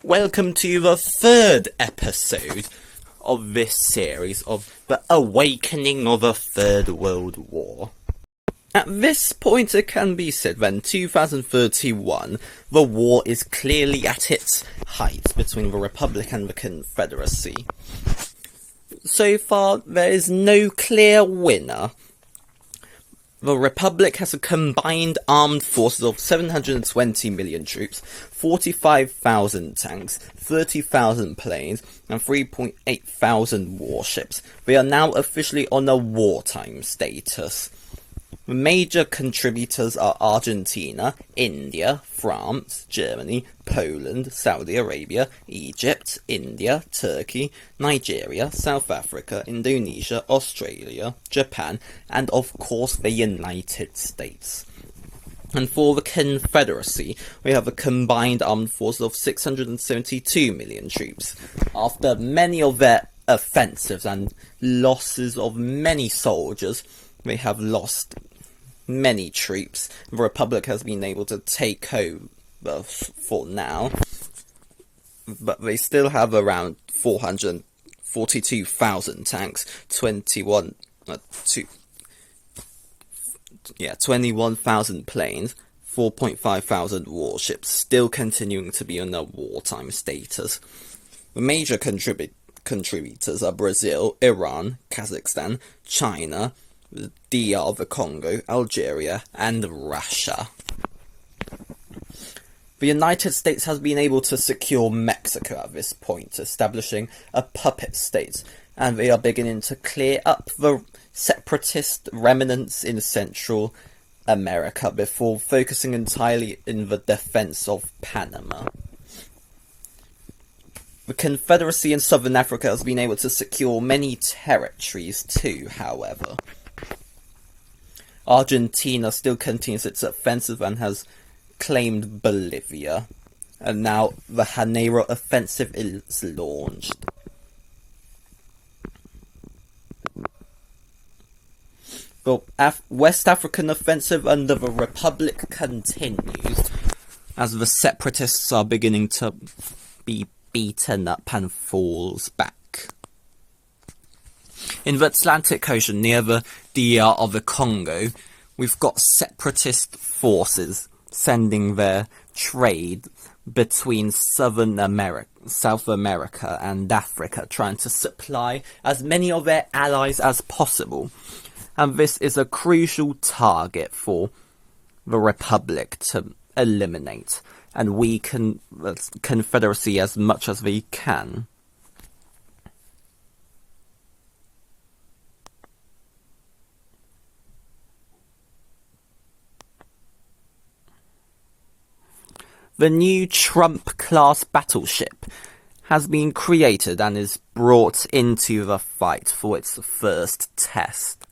Welcome to the third episode of this series of the awakening of a Third World War. At this point it can be said that in 2031 the war is clearly at its height between the Republic and the Confederacy. So far there is no clear winner. The Republic has a combined armed forces of 720 million troops, 45,000 tanks, 30,000 planes, and 3.8 thousand warships. They are now officially on a wartime status. The major contributors are Argentina, India, France, Germany, Poland, Saudi Arabia, Egypt, India, Turkey, Nigeria, South Africa, Indonesia, Australia, Japan, and of course the United States. And for the Confederacy, we have a combined armed force of 672 million troops. After many of their offensives and losses of many soldiers, they have lost many troops. The Republic has been able to take over for now, but they still have around 442,000 tanks, 21,000 planes, 4.5 thousand warships, still continuing to be on a wartime status. The major contributors are Brazil, Iran, Kazakhstan, China, the DR, the Congo, Algeria, and Russia. The United States has been able to secure Mexico at this point, establishing a puppet state, and they are beginning to clear up the separatist remnants in Central America before focusing entirely in the defense of Panama. The Confederacy in Southern Africa has been able to secure many territories too, however. Argentina still continues its offensive and has claimed Bolivia, and now the Janeiro offensive is launched. The West African offensive under the Republic continues, as the separatists are beginning to be beaten up and falls back. In the Atlantic Ocean, near the DR of the Congo, we've got separatist forces sending their trade between South America and Africa, trying to supply as many of their allies as possible. And this is a crucial target for the Republic to eliminate and weaken the Confederacy as much as they can. The new Trump-class battleship has been created and is brought into the fight for its first test.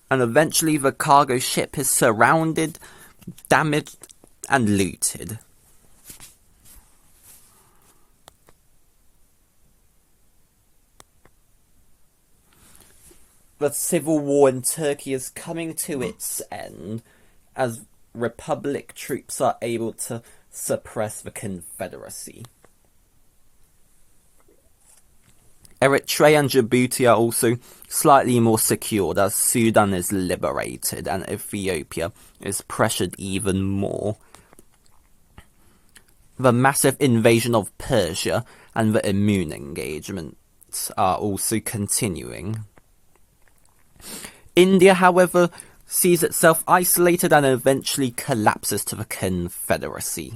And eventually the cargo ship is surrounded, damaged, and looted. The civil war in Turkey is coming to its end as Republic troops are able to suppress the Confederacy. Eritrea and Djibouti are also slightly more secured as Sudan is liberated and Ethiopia is pressured even more. The massive invasion of Persia and the immune engagements are also continuing. India, however, sees itself isolated and eventually collapses to the Confederacy,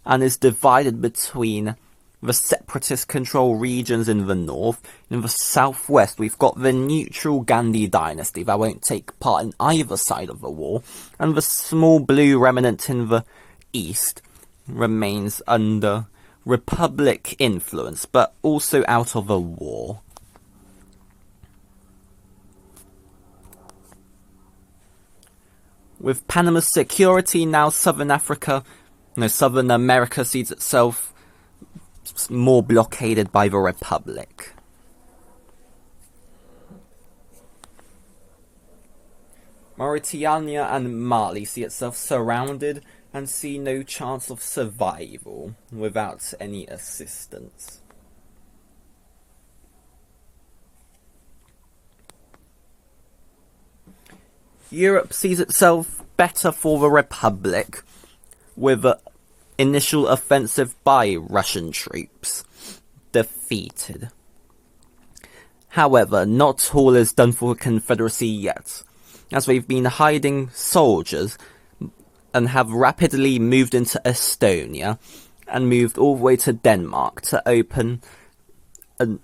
and is divided between the separatist-controlled regions in the north. In the southwest, we've got the neutral Gandhi dynasty that won't take part in either side of the war, and the small blue remnant in the east remains under Republic influence, but also out of a war. With Panama's security now, Southern America sees itself more blockaded by the Republic. Mauritania and Mali see itself surrounded and see no chance of survival without any assistance. Europe sees itself better for the Republic, with an initial offensive by Russian troops defeated. However, not all is done for the Confederacy yet, as they've been hiding soldiers and have rapidly moved into Estonia and moved all the way to Denmark to open an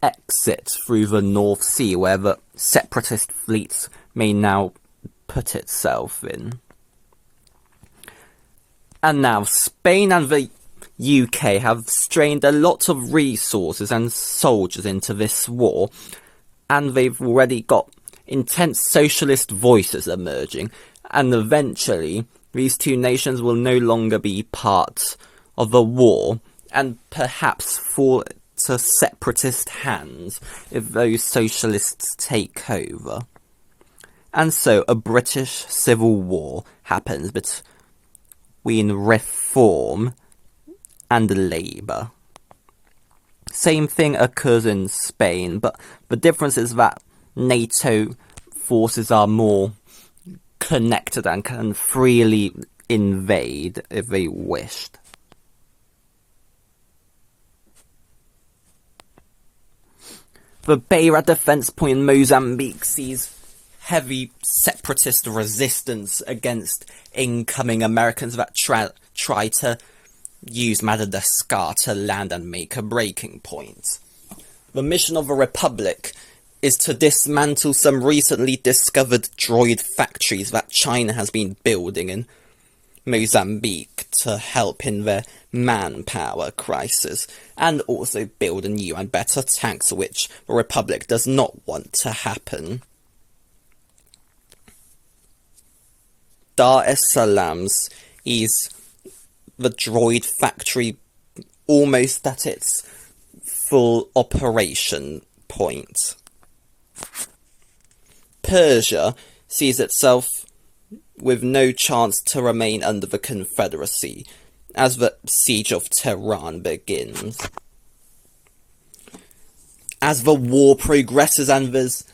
exit through the North Sea where the separatist fleets may now put itself in. And now Spain and the UK have strained a lot of resources and soldiers into this war, and they've already got intense socialist voices emerging, and eventually these two nations will no longer be part of a war and perhaps fall to separatist hands if those socialists take over. And so a British civil war happens between Reform and Labour. Same thing occurs in Spain, but the difference is that NATO forces are more connected and can freely invade if they wished. The Beira defence point in Mozambique sees heavy separatist resistance against incoming Americans that try to use Madagascar to land and make a breaking point. The mission of the Republic is to dismantle some recently discovered droid factories that China has been building in Mozambique to help in their manpower crisis, and also build a new and better tanks, which the Republic does not want to happen. Dar es Salaam's is the droid factory almost at its full operation point. Persia sees itself with no chance to remain under the Confederacy as the siege of Tehran begins. As the war progresses and there's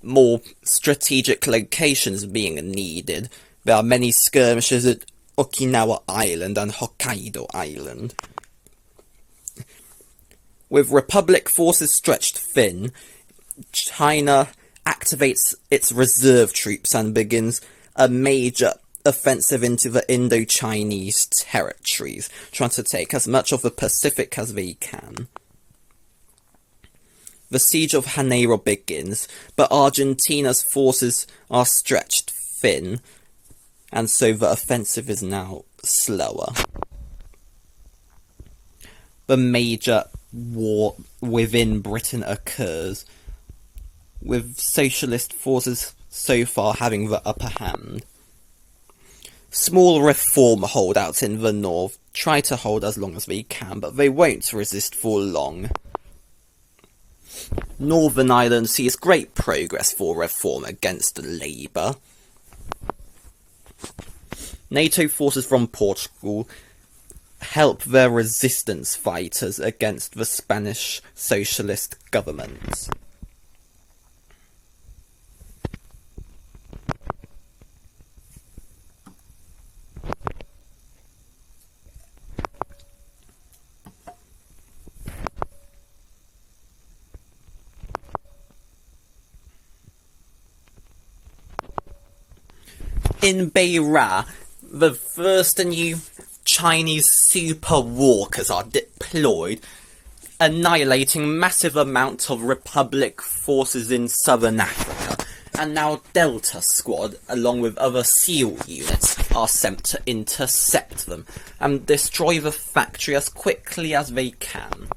more strategic locations being needed, there are many skirmishes at Okinawa Island and Hokkaido Island. With Republic forces stretched thin, China activates its reserve troops and begins a major offensive into the Indo-Chinese territories, trying to take as much of the Pacific as they can. The siege of Janeiro begins, but Argentina's forces are stretched thin, and so the offensive is now slower. The major war within Britain occurs, with socialist forces so far having the upper hand. Small reform holdouts in the north try to hold as long as they can, but they won't resist for long. Northern Ireland sees great progress for reform against Labour. NATO forces from Portugal help their resistance fighters against the Spanish socialist government. In Beira, the first new Chinese super walkers are deployed, annihilating massive amounts of Republic forces in southern Africa, and now Delta Squad, along with other SEAL units, are sent to intercept them and destroy the factory as quickly as they can.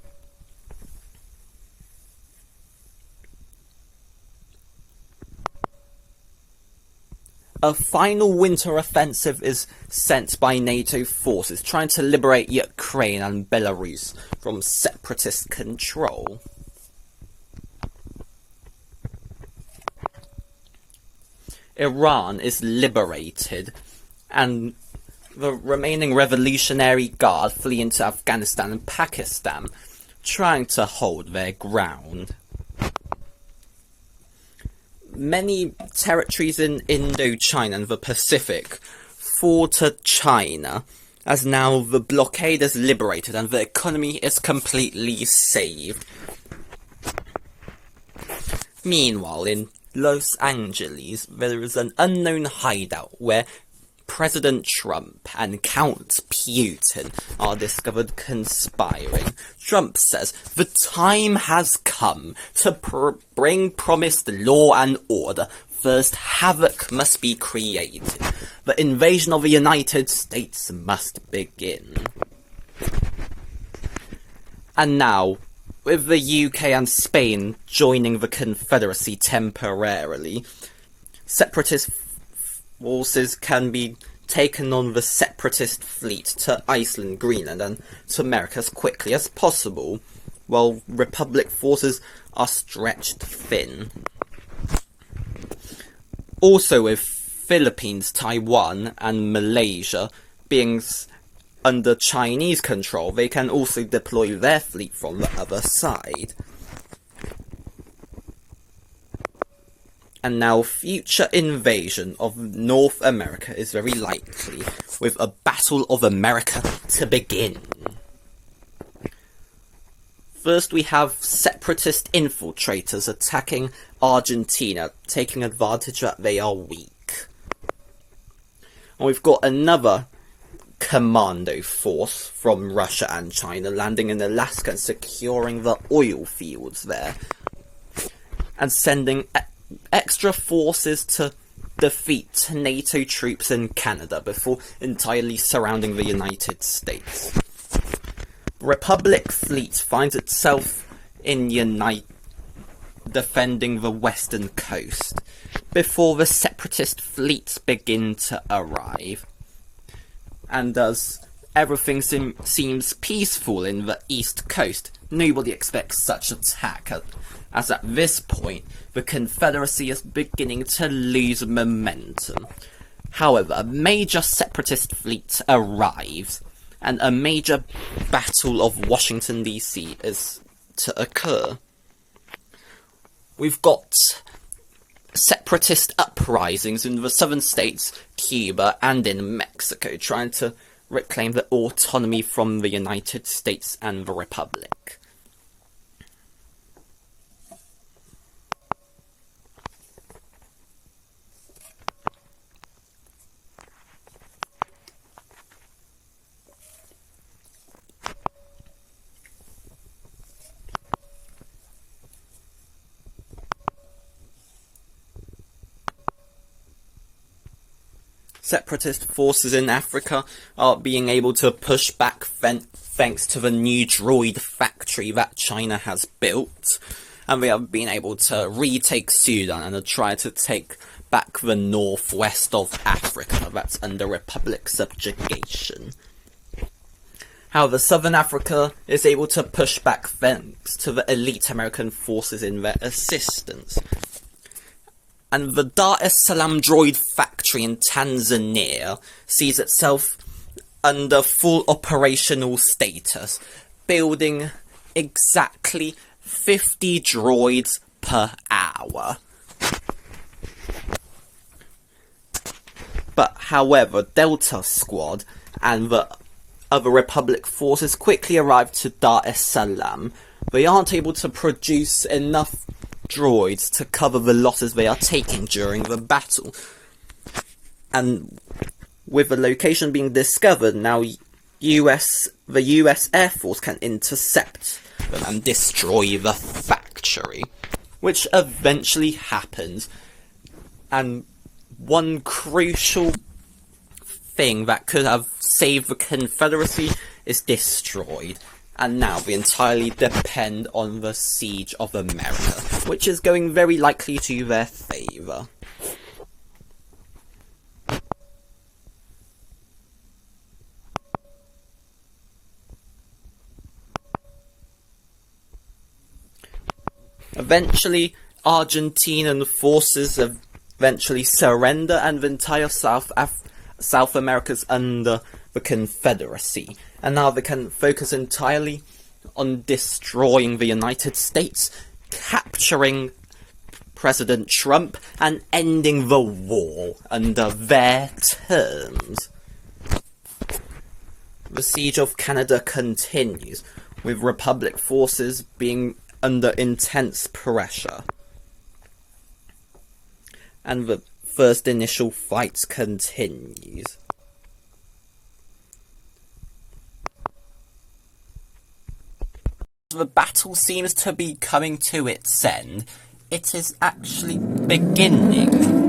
A final winter offensive is sent by NATO forces, trying to liberate Ukraine and Belarus from separatist control. Iran is liberated, and the remaining Revolutionary Guard flee into Afghanistan and Pakistan, trying to hold their ground. Many territories in Indochina and the Pacific fall to China, as now the blockade is liberated and the economy is completely saved. Meanwhile, in Los Angeles, there is an unknown hideout where President Trump and Count Putin are discovered conspiring. Trump says the time has come to bring promised law and order. First, havoc must be created. The invasion of the United States must begin. And now, with the UK and Spain joining the Confederacy temporarily, separatist forces can be taken on the separatist fleet to Iceland, Greenland, and to America as quickly as possible, while Republic forces are stretched thin. Also, with Philippines, Taiwan, and Malaysia being under Chinese control, they can also deploy their fleet from the other side. And now future invasion of North America is very likely, with a Battle of America to begin. First, we have separatist infiltrators attacking Argentina, taking advantage that they are weak. And we've got another commando force from Russia and China landing in Alaska and securing the oil fields there, and sending extra forces to defeat NATO troops in Canada before entirely surrounding the United States. Republic fleet finds itself in defending the western coast before the separatist fleets begin to arrive. And as everything seems peaceful in the east coast, nobody expects such attack, as at this point the Confederacy is beginning to lose momentum. However, a major separatist fleet arrives, and a major battle of Washington DC is to occur. We've got separatist uprisings in the southern states, Cuba, and in Mexico, trying to reclaim their autonomy from the United States and the Republic. Separatist forces in Africa are being able to push back thanks to the new droid factory that China has built, and they have been able to retake Sudan and try to take back the northwest of Africa that's under Republic subjugation. However, Southern Africa is able to push back thanks to the elite American forces in their assistance. And the Dar es Salaam droid factory in Tanzania sees itself under full operational status, building exactly 50 droids per hour. But however, Delta Squad and the other Republic forces quickly arrive to Dar es Salaam. They aren't able to produce enough droids to cover the losses they are taking during the battle. And with the location being discovered, now the US Air Force can intercept them and destroy the factory, which eventually happens. And one crucial thing that could have saved the Confederacy is destroyed. And now we entirely depend on the siege of America, which is going very likely to their favour. Eventually, Argentinian forces eventually surrender, and the entire South America's under the Confederacy, and now they can focus entirely on destroying the United States, capturing President Trump, and ending the war under their terms. The siege of Canada continues, with Republic forces being under intense pressure. And the first initial fight continues. The battle seems to be coming to its end. It is actually beginning.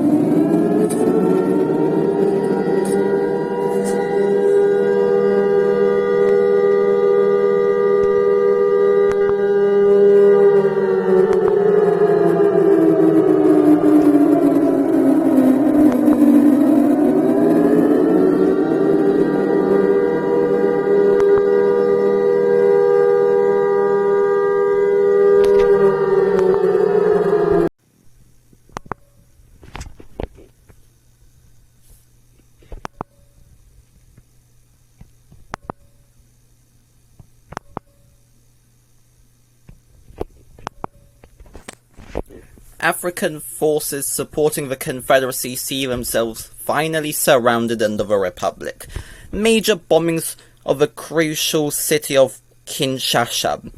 African forces supporting the Confederacy see themselves finally surrounded under the Republic. Major bombings of the crucial city of Kinshasa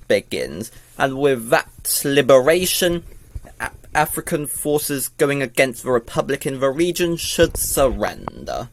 begins, and with that liberation, African forces going against the Republic in the region should surrender.